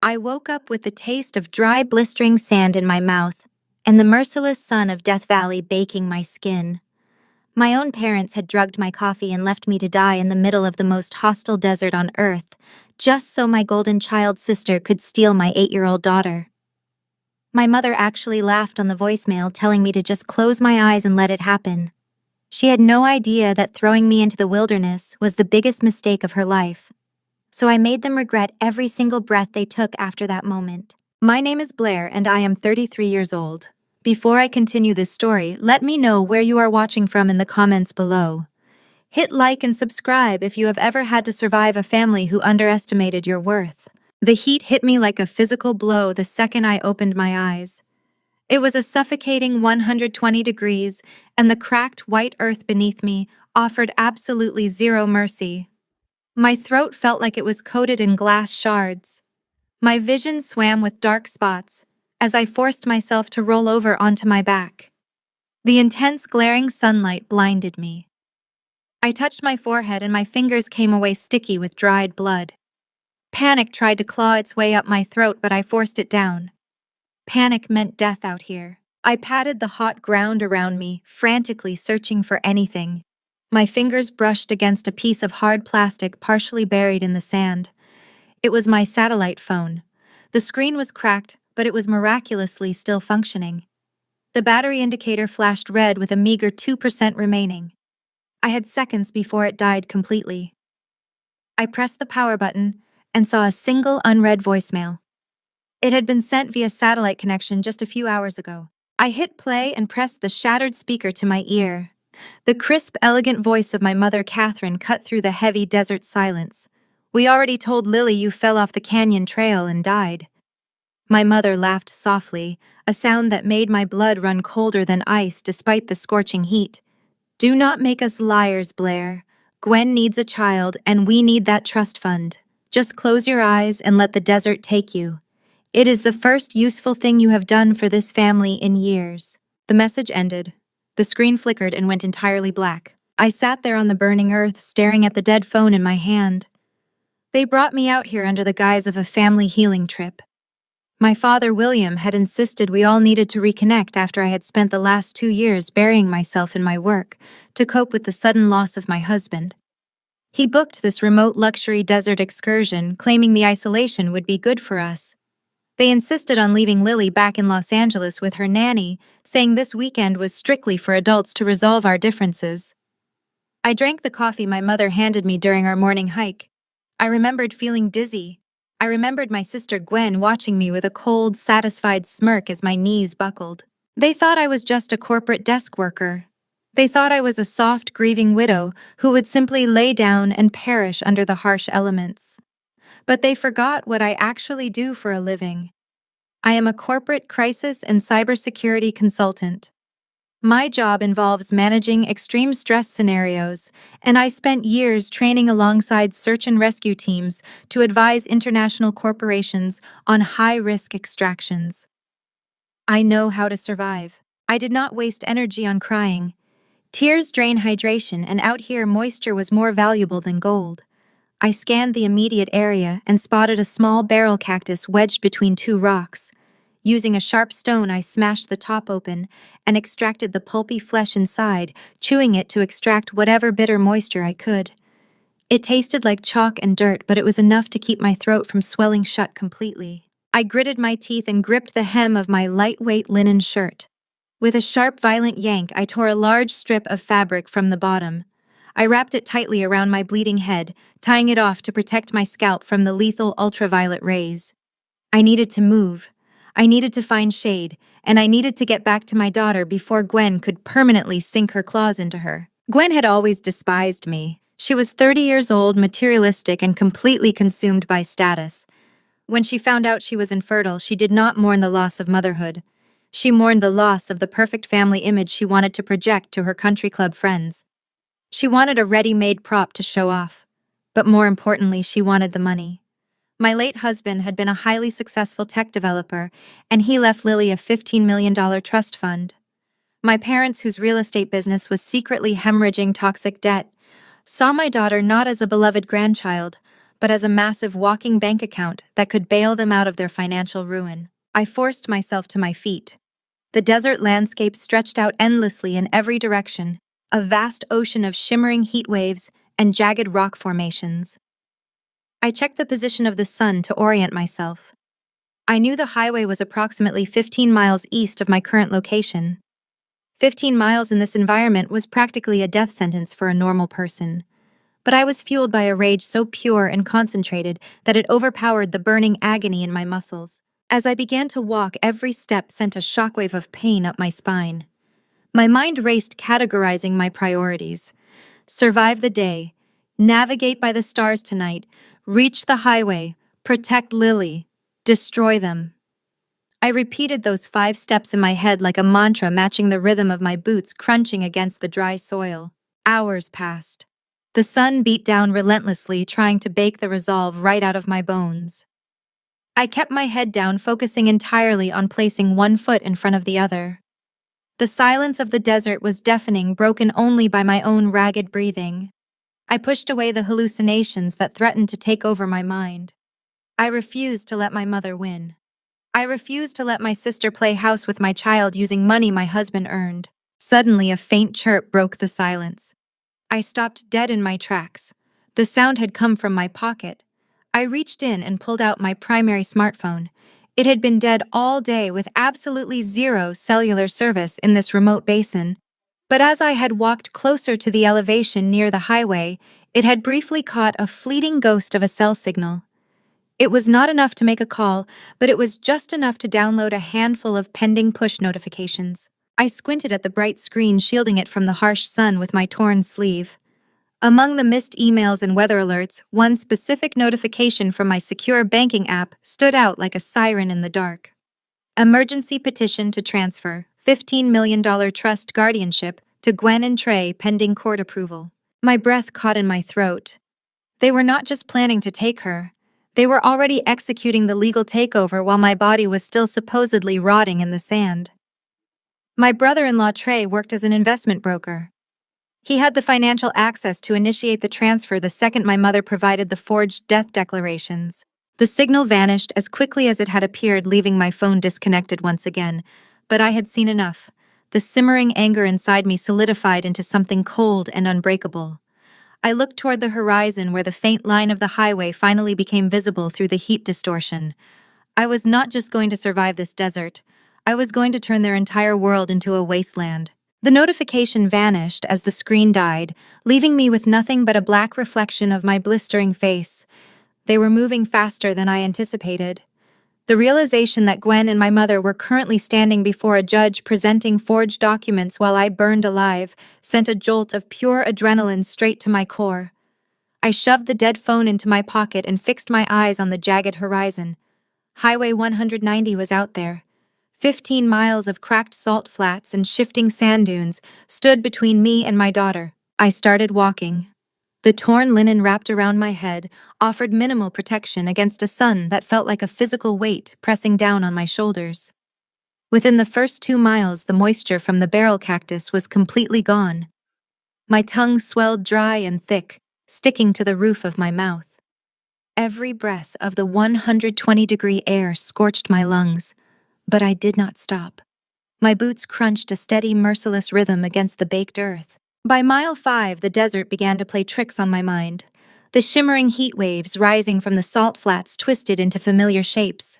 I woke up with the taste of dry, blistering sand in my mouth and the merciless sun of Death Valley baking my skin. My own parents had drugged my coffee and left me to die in the middle of the most hostile desert on earth, just so my golden child sister could steal my 8-year-old daughter. My mother actually laughed on the voicemail, telling me to just close my eyes and let it happen. She had no idea that throwing me into the wilderness was the biggest mistake of her life. So I made them regret every single breath they took after that moment. My name is Blair and I am 33 years old. Before I continue this story, let me know where you are watching from in the comments below. Hit like and subscribe if you have ever had to survive a family who underestimated your worth. The heat hit me like a physical blow the second I opened my eyes. It was a suffocating 120 degrees, and the cracked white earth beneath me offered absolutely zero mercy. My throat felt like it was coated in glass shards. My vision swam with dark spots as I forced myself to roll over onto my back. The intense glaring sunlight blinded me. I touched my forehead and my fingers came away sticky with dried blood. Panic tried to claw its way up my throat, but I forced it down. Panic meant death out here. I patted the hot ground around me, frantically searching for anything. My fingers brushed against a piece of hard plastic partially buried in the sand. It was my satellite phone. The screen was cracked, but it was miraculously still functioning. The battery indicator flashed red with a meager 2% remaining. I had seconds before it died completely. I pressed the power button and saw a single unread voicemail. It had been sent via satellite connection just a few hours ago. I hit play and pressed the shattered speaker to my ear. The crisp, elegant voice of my mother, Catherine, cut through the heavy desert silence. "We already told Lily you fell off the canyon trail and died." My mother laughed softly, a sound that made my blood run colder than ice despite the scorching heat. "Do not make us liars, Blair. Gwen needs a child, and we need that trust fund. Just close your eyes and let the desert take you. It is the first useful thing you have done for this family in years." The message ended. The screen flickered and went entirely black. I sat there on the burning earth, staring at the dead phone in my hand. They brought me out here under the guise of a family healing trip. My father, William, had insisted we all needed to reconnect after I had spent the last 2 years burying myself in my work to cope with the sudden loss of my husband. He booked this remote luxury desert excursion, claiming the isolation would be good for us. They insisted on leaving Lily back in Los Angeles with her nanny, saying this weekend was strictly for adults to resolve our differences. I drank the coffee my mother handed me during our morning hike. I remembered feeling dizzy. I remembered my sister Gwen watching me with a cold, satisfied smirk as my knees buckled. They thought I was just a corporate desk worker. They thought I was a soft, grieving widow who would simply lay down and perish under the harsh elements. But they forgot what I actually do for a living. I am a corporate crisis and cybersecurity consultant. My job involves managing extreme stress scenarios, and I spent years training alongside search and rescue teams to advise international corporations on high-risk extractions. I know how to survive. I did not waste energy on crying. Tears drain hydration, and out here moisture was more valuable than gold. I scanned the immediate area and spotted a small barrel cactus wedged between 2 rocks. Using a sharp stone, I smashed the top open and extracted the pulpy flesh inside, chewing it to extract whatever bitter moisture I could. It tasted like chalk and dirt, but it was enough to keep my throat from swelling shut completely. I gritted my teeth and gripped the hem of my lightweight linen shirt. With a sharp, violent yank, I tore a large strip of fabric from the bottom. I wrapped it tightly around my bleeding head, tying it off to protect my scalp from the lethal ultraviolet rays. I needed to move. I needed to find shade, and I needed to get back to my daughter before Gwen could permanently sink her claws into her. Gwen had always despised me. She was 30 years old, materialistic, and completely consumed by status. When she found out she was infertile, she did not mourn the loss of motherhood. She mourned the loss of the perfect family image she wanted to project to her country club friends. She wanted a ready-made prop to show off. But more importantly, she wanted the money. My late husband had been a highly successful tech developer, and he left Lily a $15 million trust fund. My parents, whose real estate business was secretly hemorrhaging toxic debt, saw my daughter not as a beloved grandchild, but as a massive walking bank account that could bail them out of their financial ruin. I forced myself to my feet. The desert landscape stretched out endlessly in every direction, a vast ocean of shimmering heat waves and jagged rock formations. I checked the position of the sun to orient myself. I knew the highway was approximately 15 miles east of my current location. 15 miles in this environment was practically a death sentence for a normal person. But I was fueled by a rage so pure and concentrated that it overpowered the burning agony in my muscles. As I began to walk, every step sent a shockwave of pain up my spine. My mind raced, categorizing my priorities. Survive the day, navigate by the stars tonight, reach the highway, protect Lily, destroy them. I repeated those 5 steps in my head like a mantra, matching the rhythm of my boots crunching against the dry soil. Hours passed. The sun beat down relentlessly, trying to bake the resolve right out of my bones. I kept my head down, focusing entirely on placing one foot in front of the other. The silence of the desert was deafening, broken only by my own ragged breathing. I pushed away the hallucinations that threatened to take over my mind. I refused to let my mother win. I refused to let my sister play house with my child using money my husband earned. Suddenly, a faint chirp broke the silence. I stopped dead in my tracks. The sound had come from my pocket. I reached in and pulled out my primary smartphone. It had been dead all day with absolutely zero cellular service in this remote basin. But as I had walked closer to the elevation near the highway, it had briefly caught a fleeting ghost of a cell signal. It was not enough to make a call, but it was just enough to download a handful of pending push notifications. I squinted at the bright screen, shielding it from the harsh sun with my torn sleeve. Among the missed emails and weather alerts, one specific notification from my secure banking app stood out like a siren in the dark. Emergency petition to transfer $15 million trust guardianship to Gwen and Trey pending court approval. My breath caught in my throat. They were not just planning to take her. They were already executing the legal takeover while my body was still supposedly rotting in the sand. My brother-in-law Trey worked as an investment broker. He had the financial access to initiate the transfer the second my mother provided the forged death declarations. The signal vanished as quickly as it had appeared, leaving my phone disconnected once again. But I had seen enough. The simmering anger inside me solidified into something cold and unbreakable. I looked toward the horizon where the faint line of the highway finally became visible through the heat distortion. I was not just going to survive this desert. I was going to turn their entire world into a wasteland. The notification vanished as the screen died, leaving me with nothing but a black reflection of my blistering face. They were moving faster than I anticipated. The realization that Gwen and my mother were currently standing before a judge presenting forged documents while I burned alive sent a jolt of pure adrenaline straight to my core. I shoved the dead phone into my pocket and fixed my eyes on the jagged horizon. Highway 190 was out there. 15 miles of cracked salt flats and shifting sand dunes stood between me and my daughter. I started walking. The torn linen wrapped around my head offered minimal protection against a sun that felt like a physical weight pressing down on my shoulders. Within the first 2 miles, the moisture from the barrel cactus was completely gone. My tongue swelled dry and thick, sticking to the roof of my mouth. Every breath of the 120-degree air scorched my lungs, but I did not stop. My boots crunched a steady, merciless rhythm against the baked earth. By mile 5, the desert began to play tricks on my mind. The shimmering heat waves rising from the salt flats twisted into familiar shapes.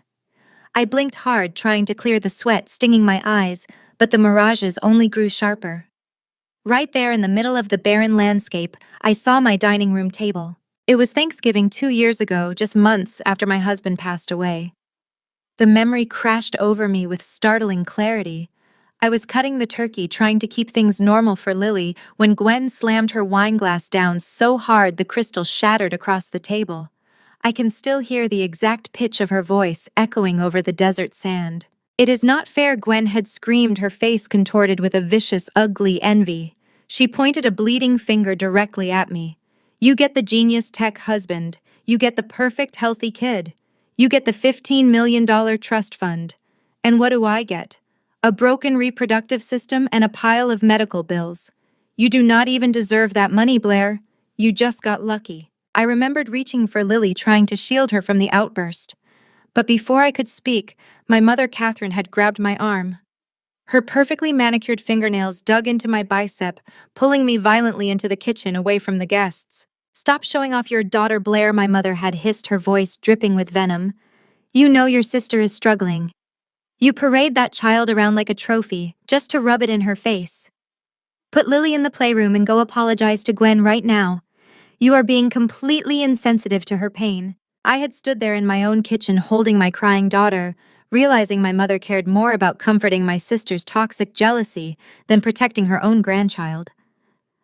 I blinked hard, trying to clear the sweat stinging my eyes, but the mirages only grew sharper. Right there in the middle of the barren landscape, I saw my dining room table. It was Thanksgiving 2 years ago, just months after my husband passed away. The memory crashed over me with startling clarity. I was cutting the turkey, trying to keep things normal for Lily, when Gwen slammed her wine glass down so hard the crystal shattered across the table. I can still hear the exact pitch of her voice echoing over the desert sand. "It is not fair," Gwen had screamed, her face contorted with a vicious, ugly envy. She pointed a bleeding finger directly at me. "You get the genius tech husband. You get the perfect, healthy kid. You get the $15 million trust fund. And what do I get? A broken reproductive system and a pile of medical bills. You do not even deserve that money, Blair. You just got lucky." I remembered reaching for Lily, trying to shield her from the outburst. But before I could speak, my mother Catherine had grabbed my arm. Her perfectly manicured fingernails dug into my bicep, pulling me violently into the kitchen away from the guests. "Stop showing off your daughter, Blair," my mother had hissed, her voice dripping with venom. "You know your sister is struggling. You parade that child around like a trophy, just to rub it in her face. Put Lily in the playroom and go apologize to Gwen right now. You are being completely insensitive to her pain." I had stood there in my own kitchen holding my crying daughter, realizing my mother cared more about comforting my sister's toxic jealousy than protecting her own grandchild.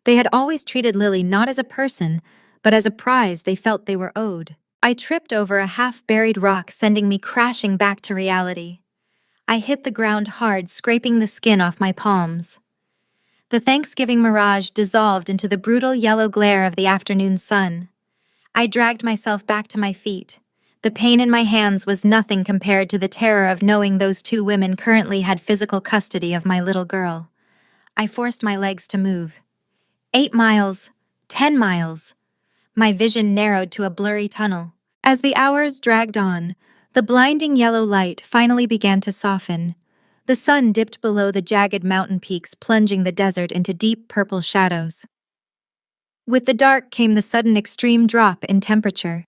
They had always treated Lily not as a person, but as a prize they felt they were owed. I tripped over a half-buried rock, sending me crashing back to reality. I hit the ground hard, scraping the skin off my palms. The Thanksgiving mirage dissolved into the brutal yellow glare of the afternoon sun. I dragged myself back to my feet. The pain in my hands was nothing compared to the terror of knowing those two women currently had physical custody of my little girl. I forced my legs to move. 8 miles, 10 miles. My vision narrowed to a blurry tunnel. As the hours dragged on, the blinding yellow light finally began to soften. The sun dipped below the jagged mountain peaks, plunging the desert into deep purple shadows. With the dark came the sudden extreme drop in temperature.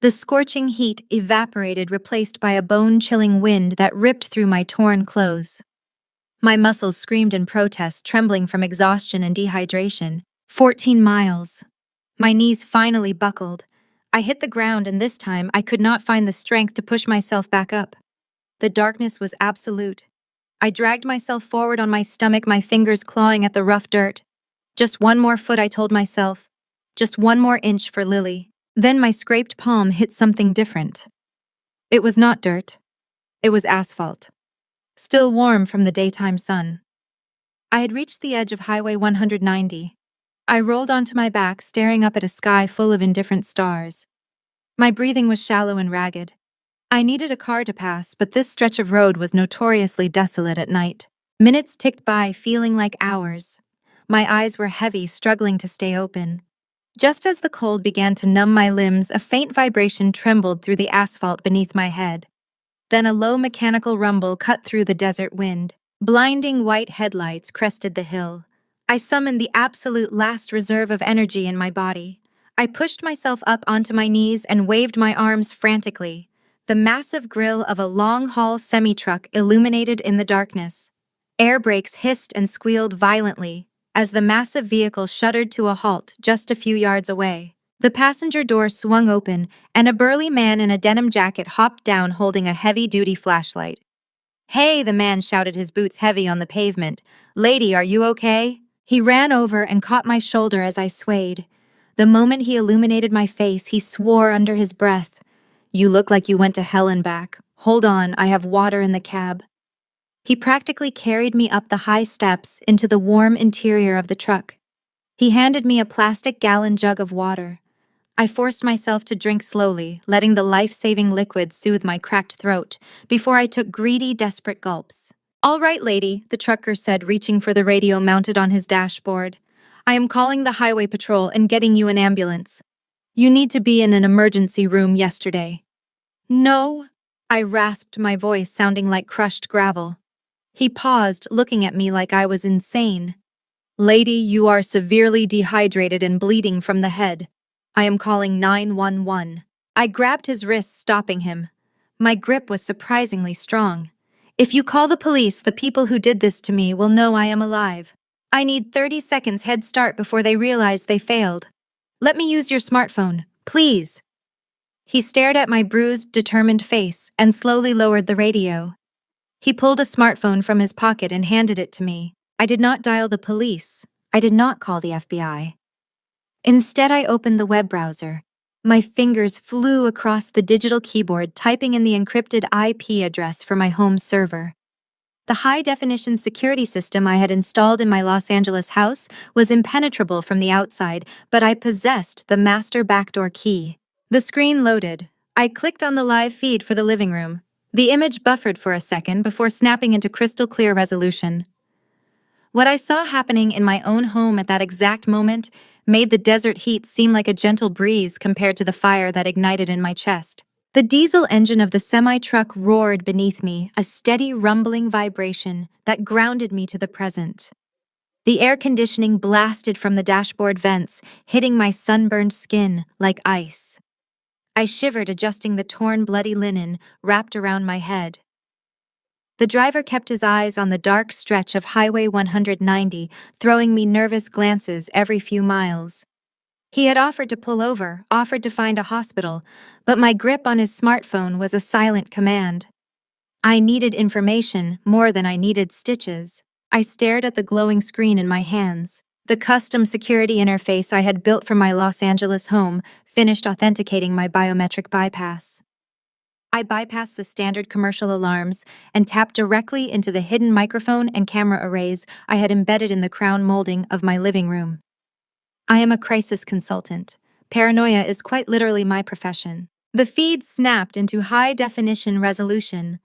The scorching heat evaporated, replaced by a bone-chilling wind that ripped through my torn clothes. My muscles screamed in protest, trembling from exhaustion and dehydration. 14 miles. My knees finally buckled. I hit the ground, and this time I could not find the strength to push myself back up. The darkness was absolute. I dragged myself forward on my stomach, my fingers clawing at the rough dirt. Just one more foot, I told myself. Just one more inch for Lily. Then my scraped palm hit something different. It was not dirt. It was asphalt. Still warm from the daytime sun. I had reached the edge of Highway 190. I rolled onto my back, staring up at a sky full of indifferent stars. My breathing was shallow and ragged. I needed a car to pass, but this stretch of road was notoriously desolate at night. Minutes ticked by, feeling like hours. My eyes were heavy, struggling to stay open. Just as the cold began to numb my limbs, a faint vibration trembled through the asphalt beneath my head. Then a low mechanical rumble cut through the desert wind. Blinding white headlights crested the hill. I summoned the absolute last reserve of energy in my body. I pushed myself up onto my knees and waved my arms frantically. The massive grille of a long-haul semi-truck illuminated in the darkness. Air brakes hissed and squealed violently as the massive vehicle shuddered to a halt just a few yards away. The passenger door swung open, and a burly man in a denim jacket hopped down holding a heavy-duty flashlight. "Hey," the man shouted, his boots heavy on the pavement. "Lady, are you okay?" He ran over and caught my shoulder as I swayed. The moment he illuminated my face, he swore under his breath, "You look like you went to hell and back. Hold on, I have water in the cab." He practically carried me up the high steps into the warm interior of the truck. He handed me a plastic gallon jug of water. I forced myself to drink slowly, letting the life-saving liquid soothe my cracked throat before I took greedy, desperate gulps. "All right, lady," the trucker said, reaching for the radio mounted on his dashboard. "I am calling the highway patrol and getting you an ambulance. You need to be in an emergency room yesterday." "No," I rasped, my voice sounding like crushed gravel. He paused, looking at me like I was insane. "Lady, you are severely dehydrated and bleeding from the head. I am calling 911. I grabbed his wrist, stopping him. My grip was surprisingly strong. "If you call the police, the people who did this to me will know I am alive. I need 30 seconds head start before they realize they failed. Let me use your smartphone, please." He stared at my bruised, determined face and slowly lowered the radio. He pulled a smartphone from his pocket and handed it to me. I did not dial the police. I did not call the FBI. Instead, I opened the web browser. My fingers flew across the digital keyboard, typing in the encrypted IP address for my home server. The high-definition security system I had installed in my Los Angeles house was impenetrable from the outside, but I possessed the master backdoor key. The screen loaded. I clicked on the live feed for the living room. The image buffered for a second before snapping into crystal-clear resolution. What I saw happening in my own home at that exact moment made the desert heat seem like a gentle breeze compared to the fire that ignited in my chest. The diesel engine of the semi-truck roared beneath me, a steady rumbling vibration that grounded me to the present. The air conditioning blasted from the dashboard vents, hitting my sunburned skin like ice. I shivered, adjusting the torn, bloody linen wrapped around my head. The driver kept his eyes on the dark stretch of Highway 190, throwing me nervous glances every few miles. He had offered to pull over, offered to find a hospital, but my grip on his smartphone was a silent command. I needed information more than I needed stitches. I stared at the glowing screen in my hands. The custom security interface I had built for my Los Angeles home finished authenticating my biometric bypass. I bypassed the standard commercial alarms and tapped directly into the hidden microphone and camera arrays I had embedded in the crown molding of my living room. I am a crisis consultant. Paranoia is quite literally my profession. The feed snapped into high-definition resolution.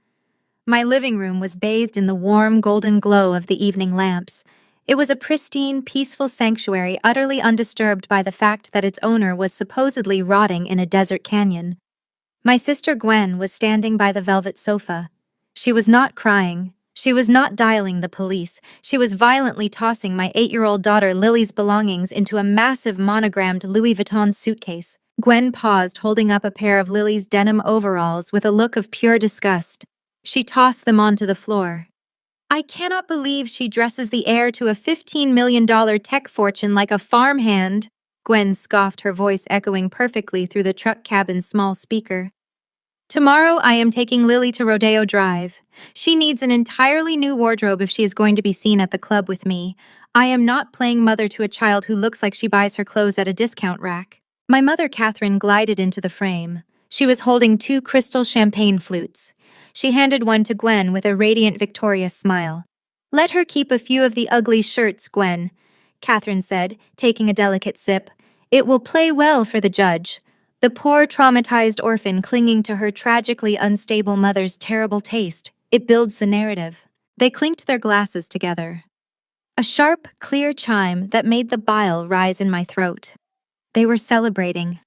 My living room was bathed in the warm, golden glow of the evening lamps. It was a pristine, peaceful sanctuary utterly undisturbed by the fact that its owner was supposedly rotting in a desert canyon. My sister Gwen was standing by the velvet sofa. She was not crying. She was not dialing the police. She was violently tossing my 8-year-old daughter Lily's belongings into a massive monogrammed Louis Vuitton suitcase. Gwen paused, holding up a pair of Lily's denim overalls with a look of pure disgust. She tossed them onto the floor. I cannot believe she dresses the heir to a $15 million tech fortune like a farmhand, Gwen scoffed, her voice echoing perfectly through the truck cabin's small speaker. Tomorrow I am taking Lily to Rodeo Drive. She needs an entirely new wardrobe if she is going to be seen at the club with me. I am not playing mother to a child who looks like she buys her clothes at a discount rack. My mother, Catherine, glided into the frame. She was holding 2 crystal champagne flutes. She handed one to Gwen with a radiant, victorious smile. Let her keep a few of the ugly shirts, Gwen, Catherine said, taking a delicate sip. It will play well for the judge. The poor, traumatized orphan clinging to her tragically unstable mother's terrible taste. It builds the narrative. They clinked their glasses together. A sharp, clear chime that made the bile rise in my throat. They were celebrating.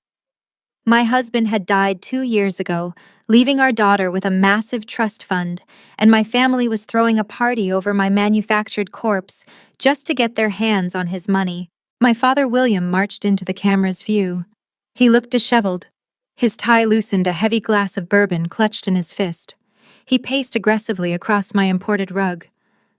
My husband had died 2 years ago, leaving our daughter with a massive trust fund, and my family was throwing a party over my manufactured corpse just to get their hands on his money. My father, William, marched into the camera's view. He looked disheveled. His tie loosened, a heavy glass of bourbon clutched in his fist. He paced aggressively across my imported rug.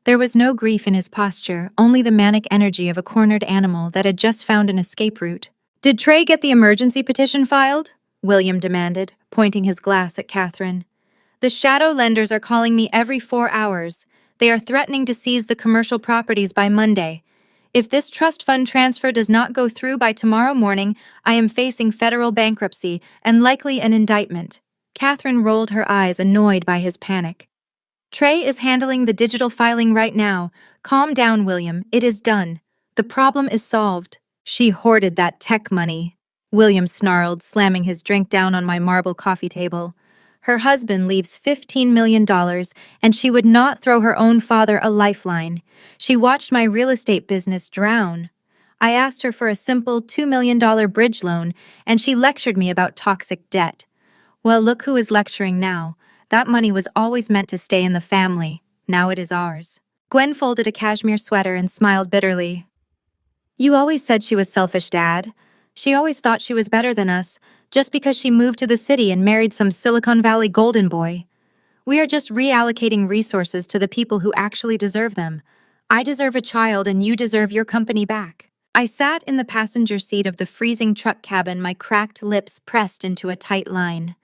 There was no grief in his posture, only the manic energy of a cornered animal that had just found an escape route. Did Trey get the emergency petition filed? William demanded, pointing his glass at Catherine. The shadow lenders are calling me every 4 hours. They are threatening to seize the commercial properties by Monday. If this trust fund transfer does not go through by tomorrow morning, I am facing federal bankruptcy and likely an indictment. Catherine rolled her eyes, annoyed by his panic. Trey is handling the digital filing right now. Calm down, William. It is done. The problem is solved. She hoarded that tech money, William snarled, slamming his drink down on my marble coffee table. Her husband leaves $15 million, and she would not throw her own father a lifeline. She watched my real estate business drown. I asked her for a simple $2 million bridge loan, and she lectured me about toxic debt. Well, look who is lecturing now. That money was always meant to stay in the family. Now it is ours. Gwen folded a cashmere sweater and smiled bitterly. You always said she was selfish, Dad. She always thought she was better than us, just because she moved to the city and married some Silicon Valley golden boy. We are just reallocating resources to the people who actually deserve them. I deserve a child and you deserve your company back. I sat in the passenger seat of the freezing truck cabin, my cracked lips pressed into a tight line.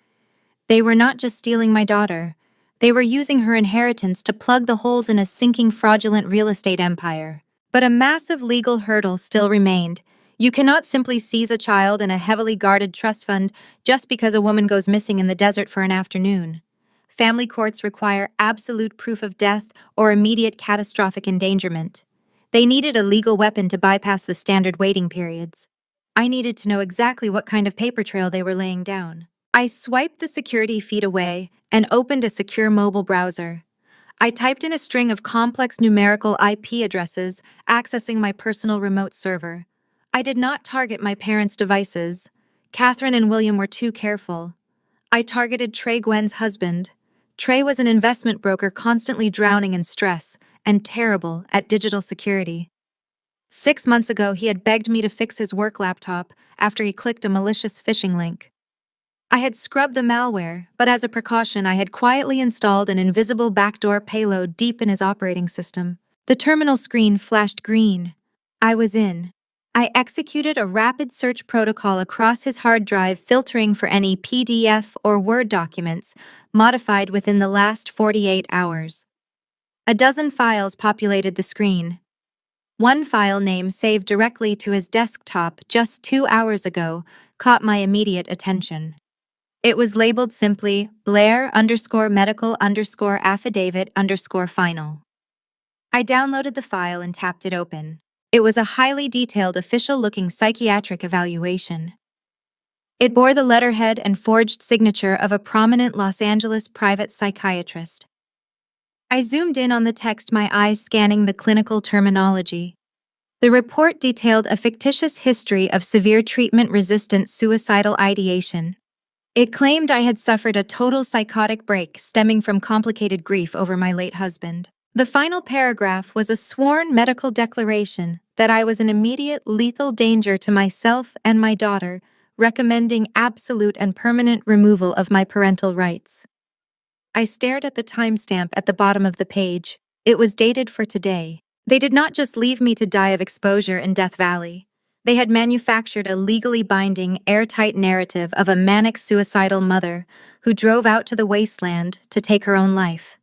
They were not just stealing my daughter. They were using her inheritance to plug the holes in a sinking, fraudulent real estate empire. But a massive legal hurdle still remained. You cannot simply seize a child in a heavily guarded trust fund just because a woman goes missing in the desert for an afternoon. Family courts require absolute proof of death or immediate catastrophic endangerment. They needed a legal weapon to bypass the standard waiting periods. I needed to know exactly what kind of paper trail they were laying down. I swiped the security feed away and opened a secure mobile browser. I typed in a string of complex numerical IP addresses, accessing my personal remote server. I did not target my parents' devices. Catherine and William were too careful. I targeted Trey Gwen's husband. Trey was an investment broker constantly drowning in stress and terrible at digital security. 6 months ago, he had begged me to fix his work laptop after he clicked a malicious phishing link. I had scrubbed the malware, but as a precaution, I had quietly installed an invisible backdoor payload deep in his operating system. The terminal screen flashed green. I was in. I executed a rapid search protocol across his hard drive, filtering for any PDF or Word documents modified within the last 48 hours. A dozen files populated the screen. One file name saved directly to his desktop just 2 hours ago caught my immediate attention. It was labeled simply Blair_medical_affidavit_final. I downloaded the file and tapped it open. It was a highly detailed, official-looking psychiatric evaluation. It bore the letterhead and forged signature of a prominent Los Angeles private psychiatrist. I zoomed in on the text, my eyes scanning the clinical terminology. The report detailed a fictitious history of severe treatment-resistant suicidal ideation. It claimed I had suffered a total psychotic break stemming from complicated grief over my late husband. The final paragraph was a sworn medical declaration that I was in immediate lethal danger to myself and my daughter, recommending absolute and permanent removal of my parental rights. I stared at the timestamp at the bottom of the page. It was dated for today. They did not just leave me to die of exposure in Death Valley. They had manufactured a legally binding, airtight narrative of a manic suicidal mother who drove out to the wasteland to take her own life.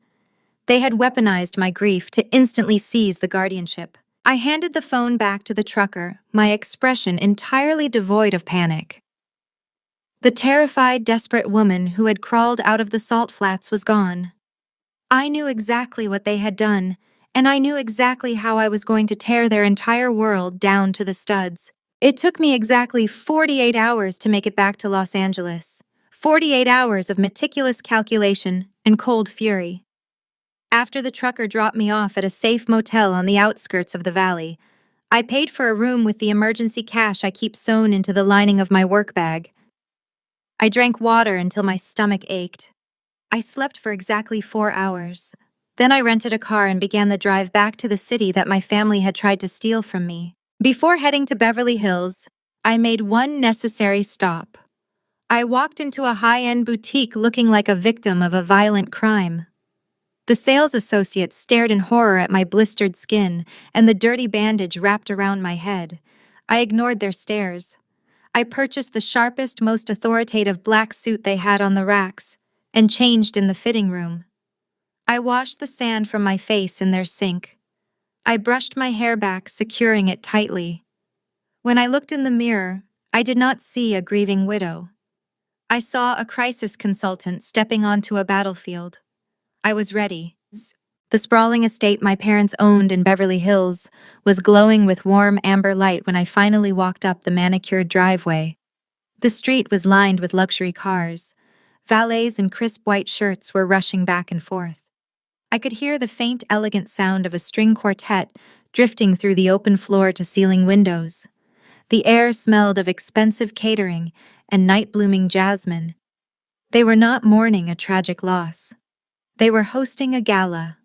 They had weaponized my grief to instantly seize the guardianship. I handed the phone back to the trucker, my expression entirely devoid of panic. The terrified, desperate woman who had crawled out of the salt flats was gone. I knew exactly what they had done, and I knew exactly how I was going to tear their entire world down to the studs. It took me exactly 48 hours to make it back to Los Angeles. 48 hours of meticulous calculation and cold fury. After the trucker dropped me off at a safe motel on the outskirts of the valley, I paid for a room with the emergency cash I keep sewn into the lining of my work bag. I drank water until my stomach ached. I slept for exactly 4 hours. Then I rented a car and began the drive back to the city that my family had tried to steal from me. Before heading to Beverly Hills, I made one necessary stop. I walked into a high-end boutique looking like a victim of a violent crime. The sales associate stared in horror at my blistered skin and the dirty bandage wrapped around my head. I ignored their stares. I purchased the sharpest, most authoritative black suit they had on the racks and changed in the fitting room. I washed the sand from my face in their sink. I brushed my hair back, securing it tightly. When I looked in the mirror, I did not see a grieving widow. I saw a crisis consultant stepping onto a battlefield. I was ready. The sprawling estate my parents owned in Beverly Hills was glowing with warm amber light when I finally walked up the manicured driveway. The street was lined with luxury cars. Valets in crisp white shirts were rushing back and forth. I could hear the faint, elegant sound of a string quartet drifting through the open floor-to-ceiling windows. The air smelled of expensive catering and night-blooming jasmine. They were not mourning a tragic loss. They were hosting a gala.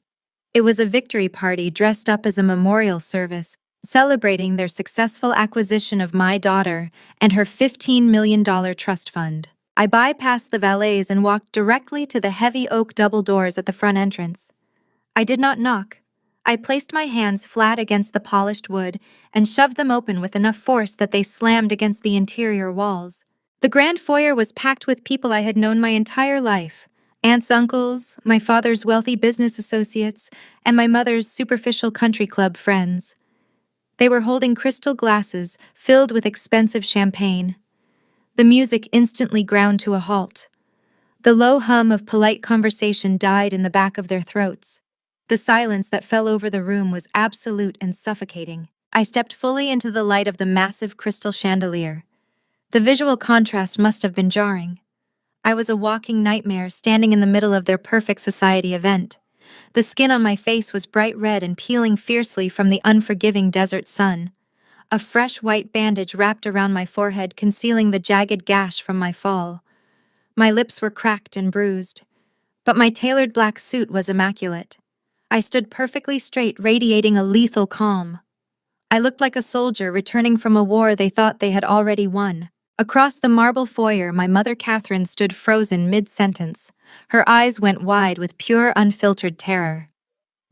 It was a victory party dressed up as a memorial service, celebrating their successful acquisition of my daughter and her $15 million trust fund. I bypassed the valets and walked directly to the heavy oak double doors at the front entrance. I did not knock. I placed my hands flat against the polished wood and shoved them open with enough force that they slammed against the interior walls. The grand foyer was packed with people I had known my entire life. Aunts, uncles, my father's wealthy business associates, and my mother's superficial country club friends. They were holding crystal glasses filled with expensive champagne. The music instantly ground to a halt. The low hum of polite conversation died in the back of their throats. The silence that fell over the room was absolute and suffocating. I stepped fully into the light of the massive crystal chandelier. The visual contrast must have been jarring. I was a walking nightmare standing in the middle of their perfect society event. The skin on my face was bright red and peeling fiercely from the unforgiving desert sun. a fresh white bandage wrapped around my forehead, concealing the jagged gash from my fall. My lips were cracked and bruised, but my tailored black suit was immaculate. I stood perfectly straight, radiating a lethal calm. I looked like a soldier returning from a war they thought they had already won. Across the marble foyer, my mother Catherine stood frozen mid-sentence. Her eyes went wide with pure, unfiltered terror.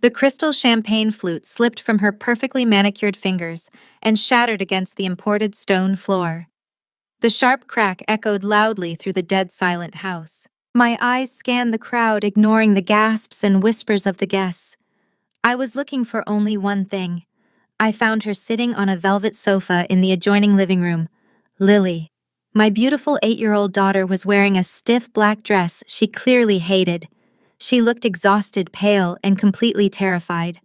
The crystal champagne flute slipped from her perfectly manicured fingers and shattered against the imported stone floor. The sharp crack echoed loudly through the dead silent house. My eyes scanned the crowd, ignoring the gasps and whispers of the guests. I was looking for only one thing. I found her sitting on a velvet sofa in the adjoining living room. Lily. My beautiful 8-year-old daughter was wearing a stiff black dress she clearly hated. She looked exhausted, pale, and completely terrified.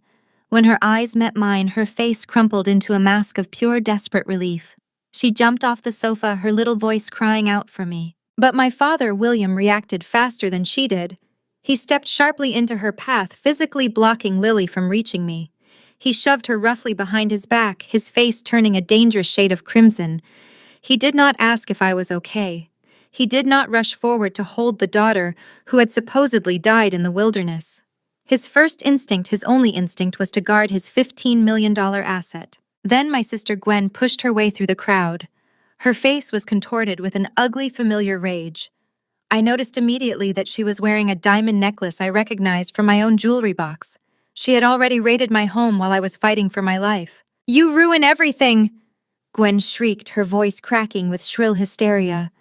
When her eyes met mine, her face crumpled into a mask of pure desperate relief. She jumped off the sofa, her little voice crying out for me. But my father, William, reacted faster than she did. He stepped sharply into her path, physically blocking Lily from reaching me. He shoved her roughly behind his back, his face turning a dangerous shade of crimson. He did not ask if I was okay. He did not rush forward to hold the daughter who had supposedly died in the wilderness. His first instinct, his only instinct, was to guard his $15 million asset. Then my sister Gwen pushed her way through the crowd. Her face was contorted with an ugly, familiar rage. I noticed immediately that she was wearing a diamond necklace I recognized from my own jewelry box. She had already raided my home while I was fighting for my life. "You ruin everything!" Gwen shrieked, her voice cracking with shrill hysteria.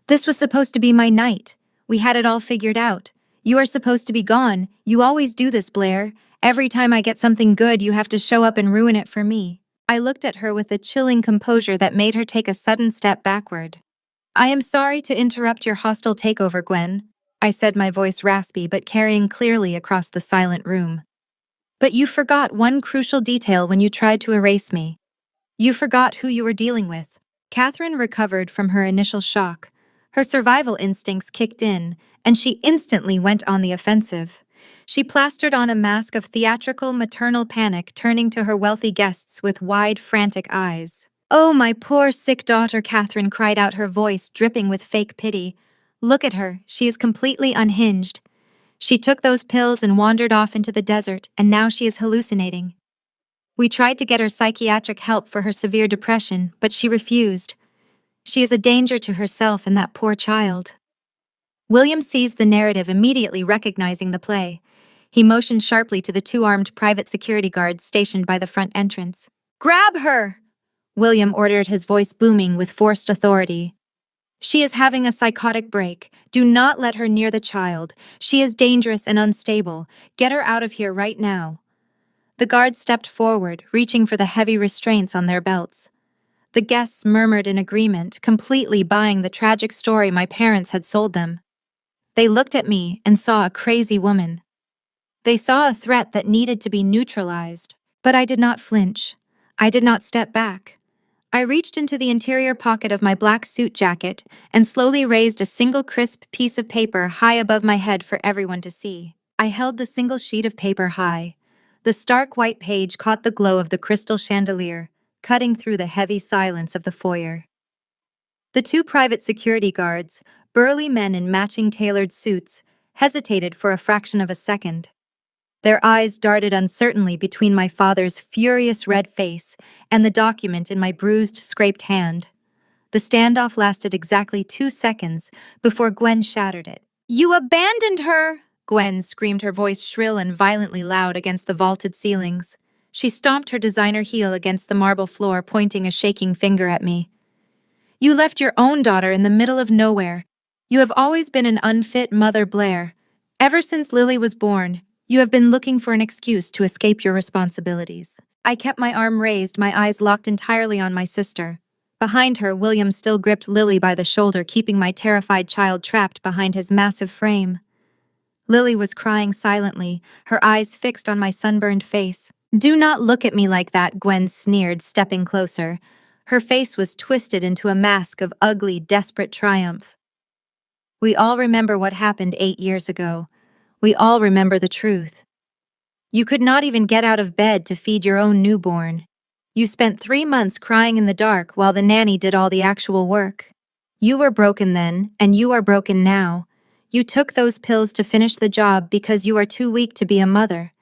"This was supposed to be my night. We had it all figured out. You are supposed to be gone. You always do this, Blair. Every time I get something good, you have to show up and ruin it for me." I looked at her with a chilling composure that made her take a sudden step backward. "I am sorry to interrupt your hostile takeover, Gwen," I said, my voice raspy but carrying clearly across the silent room. "But you forgot one crucial detail when you tried to erase me. You forgot who you were dealing with." Catherine recovered from her initial shock. Her survival instincts kicked in, and she instantly went on the offensive. She plastered on a mask of theatrical maternal panic, turning to her wealthy guests with wide, frantic eyes. "Oh, my poor, sick daughter," Catherine cried out, her voice dripping with fake pity. "Look at her, she is completely unhinged. She took those pills and wandered off into the desert, and now she is hallucinating. We tried to get her psychiatric help for her severe depression, but she refused. She is a danger to herself and that poor child." William seized the narrative, immediately recognizing the play. He motioned sharply to the 2 armed private security guards stationed by the front entrance. "Grab her!" William ordered, his voice booming with forced authority. "She is having a psychotic break. Do not let her near the child. She is dangerous and unstable. Get her out of here right now." The guards stepped forward, reaching for the heavy restraints on their belts. The guests murmured in agreement, completely buying the tragic story my parents had sold them. They looked at me and saw a crazy woman. They saw a threat that needed to be neutralized. But I did not flinch. I did not step back. I reached into the interior pocket of my black suit jacket and slowly raised a single crisp piece of paper high above my head for everyone to see. I held the single sheet of paper high. The stark white page caught the glow of the crystal chandelier, cutting through the heavy silence of the foyer. The 2 private security guards, burly men in matching tailored suits, hesitated for a fraction of a second. Their eyes darted uncertainly between my father's furious red face and the document in my bruised, scraped hand. The standoff lasted exactly 2 seconds before Gwen shattered it. "You abandoned her!" Gwen screamed, her voice shrill and violently loud against the vaulted ceilings. She stomped her designer heel against the marble floor, pointing a shaking finger at me. "You left your own daughter in the middle of nowhere. You have always been an unfit mother, Blair. Ever since Lily was born, you have been looking for an excuse to escape your responsibilities." I kept my arm raised, my eyes locked entirely on my sister. Behind her, William still gripped Lily by the shoulder, keeping my terrified child trapped behind his massive frame. Lily was crying silently, her eyes fixed on my sunburned face. "Do not look at me like that," Gwen sneered, stepping closer. Her face was twisted into a mask of ugly, desperate triumph. "We all remember what happened 8 years ago. We all remember the truth. You could not even get out of bed to feed your own newborn. You spent 3 months crying in the dark while the nanny did all the actual work. You were broken then, and you are broken now. You took those pills to finish the job because you are too weak to be a mother.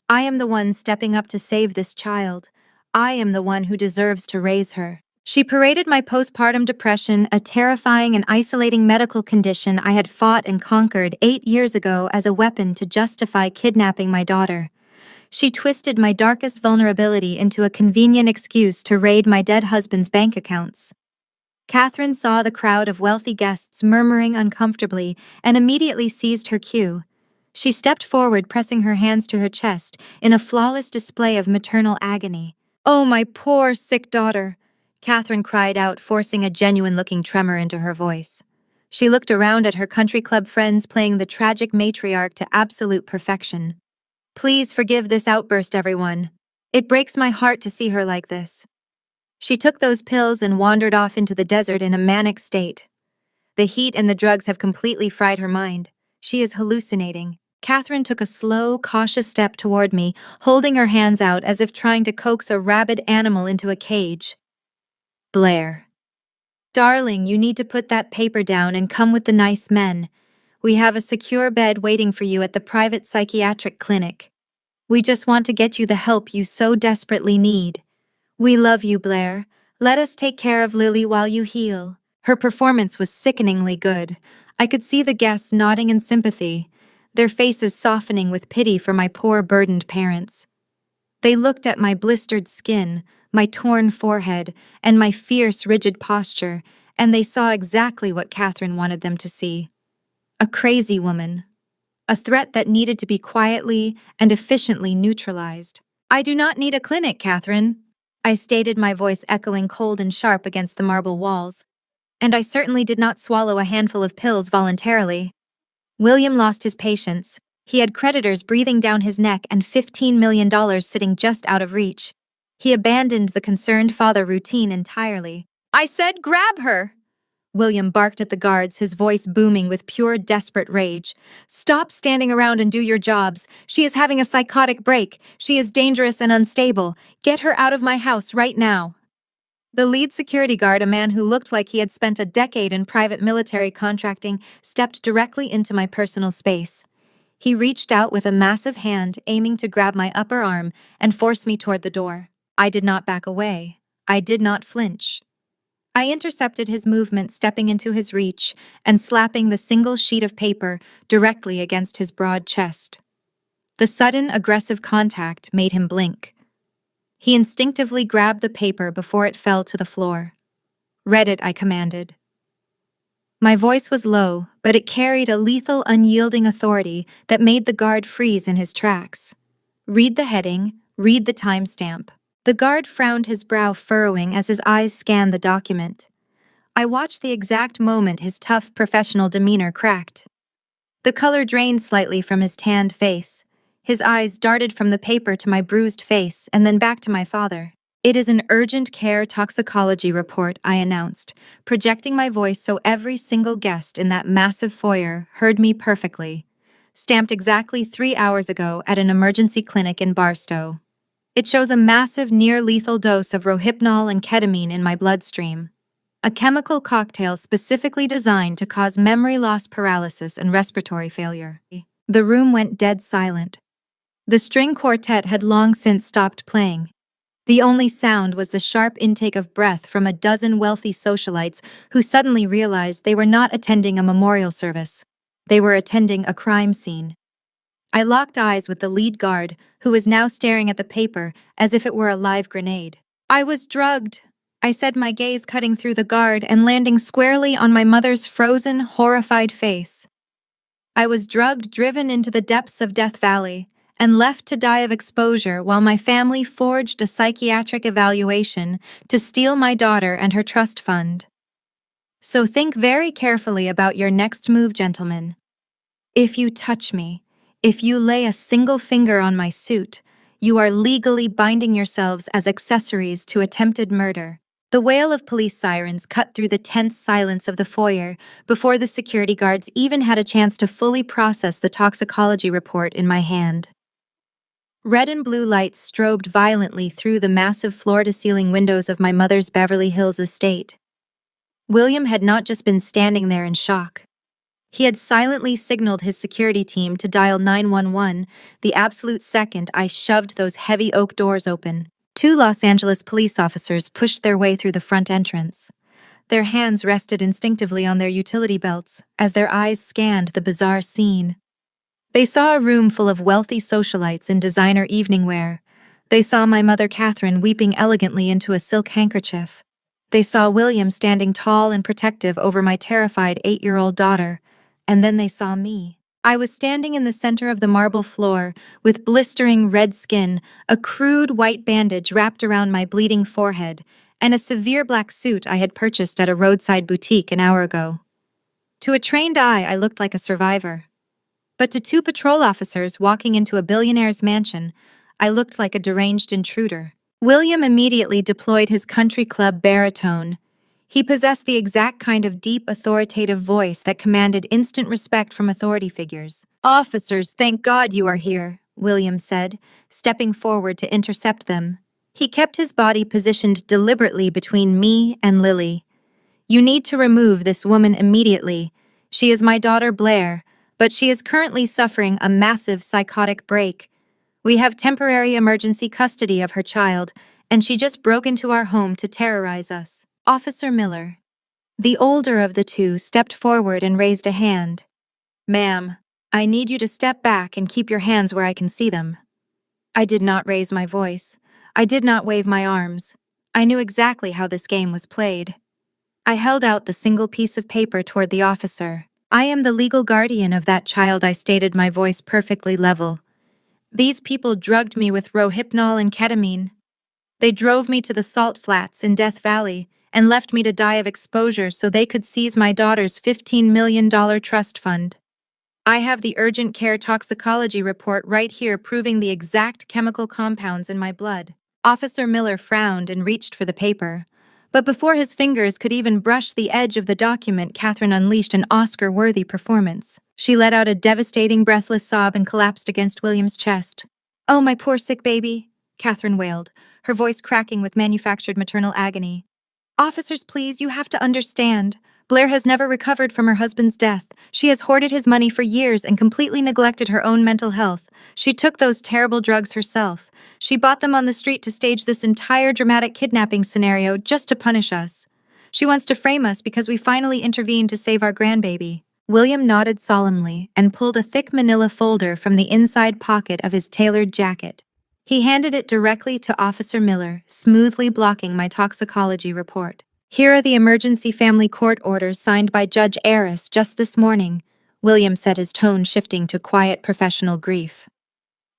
I am the one stepping up to save this child. I am the one who deserves to raise her. She paraded my postpartum depression, a terrifying and isolating medical condition I had fought and conquered 8 years ago, as a weapon to justify kidnapping my daughter. She twisted my darkest vulnerability into a convenient excuse to raid my dead husband's bank accounts. Catherine saw the crowd of wealthy guests murmuring uncomfortably and immediately seized her cue. She stepped forward, pressing her hands to her chest in a flawless display of maternal agony. "Oh, my poor, sick daughter," Catherine cried out, forcing a genuine-looking tremor into her voice. She looked around at her country club friends, playing the tragic matriarch to absolute perfection. "Please forgive this outburst, everyone. It breaks my heart to see her like this." She took those pills and wandered off into the desert in a manic state. The heat and the drugs have completely fried her mind. She is hallucinating. Catherine took a slow, cautious step toward me, holding her hands out as if trying to coax a rabid animal into a cage. "Blair. Darling, you need to put that paper down and come with the nice men. We have a secure bed waiting for you at the private psychiatric clinic. We just want to get you the help you so desperately need. We love you, Blair. Let us take care of Lily while you heal." Her performance was sickeningly good. I could see the guests nodding in sympathy, their faces softening with pity for my poor, burdened parents. They looked at my blistered skin, my torn forehead, and my fierce, rigid posture, and they saw exactly what Catherine wanted them to see. A crazy woman. A threat that needed to be quietly and efficiently neutralized. "I do not need a clinic, Catherine," I stated, my voice echoing cold and sharp against the marble walls. "And I certainly did not swallow a handful of pills voluntarily." William lost his patience. He had creditors breathing down his neck and $15 million sitting just out of reach. He abandoned the concerned father routine entirely. "I said grab her!" William barked at the guards, his voice booming with pure, desperate rage. "Stop standing around and do your jobs. She is having a psychotic break. She is dangerous and unstable. Get her out of my house right now." The lead security guard, a man who looked like he had spent a decade in private military contracting, stepped directly into my personal space. He reached out with a massive hand, aiming to grab my upper arm and force me toward the door. I did not back away. I did not flinch. I intercepted his movement, stepping into his reach and slapping the single sheet of paper directly against his broad chest. The sudden, aggressive contact made him blink. He instinctively grabbed the paper before it fell to the floor. "Read it," I commanded. My voice was low, but it carried a lethal, unyielding authority that made the guard freeze in his tracks. "Read the heading, read the timestamp." The guard frowned, his brow furrowing as his eyes scanned the document. I watched the exact moment his tough, professional demeanor cracked. The color drained slightly from his tanned face. His eyes darted from the paper to my bruised face and then back to my father. "It is an urgent care toxicology report," I announced, projecting my voice so every single guest in that massive foyer heard me perfectly. "Stamped exactly 3 hours ago at an emergency clinic in Barstow. It shows a massive, near-lethal dose of rohypnol and ketamine in my bloodstream. A chemical cocktail specifically designed to cause memory loss, paralysis, and respiratory failure." The room went dead silent. The string quartet had long since stopped playing. The only sound was the sharp intake of breath from a dozen wealthy socialites who suddenly realized they were not attending a memorial service. They were attending a crime scene. I locked eyes with the lead guard, who was now staring at the paper as if it were a live grenade. "I was drugged," I said, my gaze cutting through the guard and landing squarely on my mother's frozen, horrified face. "I was drugged, driven into the depths of Death Valley, and left to die of exposure while my family forged a psychiatric evaluation to steal my daughter and her trust fund. So think very carefully about your next move, gentlemen. If you touch me, if you lay a single finger on my suit, you are legally binding yourselves as accessories to attempted murder." The wail of police sirens cut through the tense silence of the foyer before the security guards even had a chance to fully process the toxicology report in my hand. Red and blue lights strobed violently through the massive floor-to-ceiling windows of my mother's Beverly Hills estate. William had not just been standing there in shock. He had silently signaled his security team to dial 911 the absolute second I shoved those heavy oak doors open. Two Los Angeles police officers pushed their way through the front entrance. Their hands rested instinctively on their utility belts as their eyes scanned the bizarre scene. They saw a room full of wealthy socialites in designer evening wear. They saw my mother Catherine weeping elegantly into a silk handkerchief. They saw William standing tall and protective over my terrified 8-year-old daughter. And then they saw me. I was standing in the center of the marble floor, with blistering red skin, a crude white bandage wrapped around my bleeding forehead, and a severe black suit I had purchased at a roadside boutique an hour ago. To a trained eye, I looked like a survivor. But to two patrol officers walking into a billionaire's mansion, I looked like a deranged intruder. William immediately deployed his country club baritone. He possessed the exact kind of deep, authoritative voice that commanded instant respect from authority figures. "Officers, thank God you are here," William said, stepping forward to intercept them. He kept his body positioned deliberately between me and Lily. "You need to remove this woman immediately. She is my daughter Blair, but she is currently suffering a massive psychotic break. We have temporary emergency custody of her child, and she just broke into our home to terrorize us." Officer Miller, the older of the two, stepped forward and raised a hand. "Ma'am, I need you to step back and keep your hands where I can see them." I did not raise my voice. I did not wave my arms. I knew exactly how this game was played. I held out the single piece of paper toward the officer. "I am the legal guardian of that child," I stated, my voice perfectly level. "These people drugged me with Rohypnol and ketamine. They drove me to the salt flats in Death Valley and left me to die of exposure so they could seize my daughter's $15 million trust fund. I have the urgent care toxicology report right here proving the exact chemical compounds in my blood." Officer Miller frowned and reached for the paper. But before his fingers could even brush the edge of the document, Catherine unleashed an Oscar-worthy performance. She let out a devastating, breathless sob and collapsed against William's chest. "Oh, my poor sick baby," Catherine wailed, her voice cracking with manufactured maternal agony. "Officers, please, you have to understand. Blair has never recovered from her husband's death. She has hoarded his money for years and completely neglected her own mental health. She took those terrible drugs herself. She bought them on the street to stage this entire dramatic kidnapping scenario just to punish us. She wants to frame us because we finally intervened to save our grandbaby." William nodded solemnly and pulled a thick manila folder from the inside pocket of his tailored jacket. He handed it directly to Officer Miller, smoothly blocking my toxicology report. "Here are the emergency family court orders signed by Judge Aris just this morning," William said, his tone shifting to quiet professional grief.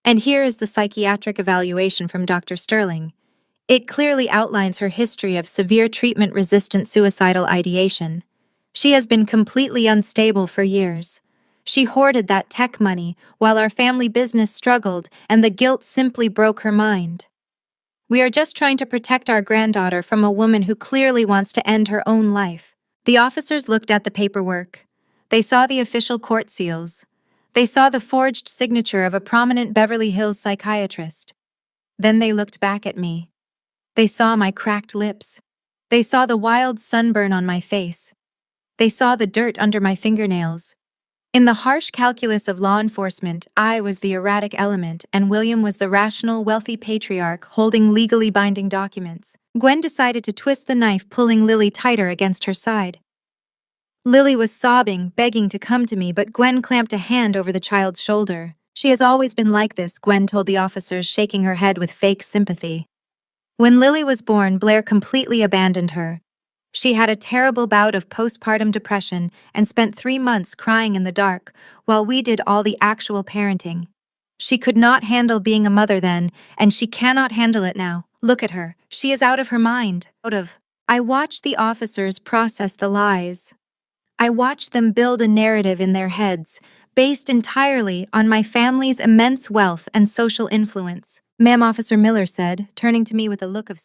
"And here is the psychiatric evaluation from Dr. Sterling. It clearly outlines her history of severe treatment-resistant suicidal ideation. She has been completely unstable for years. She hoarded that tech money while our family business struggled, and the guilt simply broke her mind. We are just trying to protect our granddaughter from a woman who clearly wants to end her own life." The officers looked at the paperwork. They saw the official court seals. They saw the forged signature of a prominent Beverly Hills psychiatrist. Then they looked back at me. They saw my cracked lips. They saw the wild sunburn on my face. They saw the dirt under my fingernails. In the harsh calculus of law enforcement, I was the erratic element and William was the rational, wealthy patriarch holding legally binding documents. Gwen decided to twist the knife, pulling Lily tighter against her side. Lily was sobbing, begging to come to me, but Gwen clamped a hand over the child's shoulder. "She has always been like this," Gwen told the officers, shaking her head with fake sympathy. "When Lily was born, Blair completely abandoned her. She had a terrible bout of postpartum depression and spent 3 months crying in the dark, while we did all the actual parenting. She could not handle being a mother then, and she cannot handle it now. Look at her. She is out of her mind." I watched the officers process the lies. I watched them build a narrative in their heads, based entirely on my family's immense wealth and social influence. "Ma'am," Officer Miller said, turning to me with a look of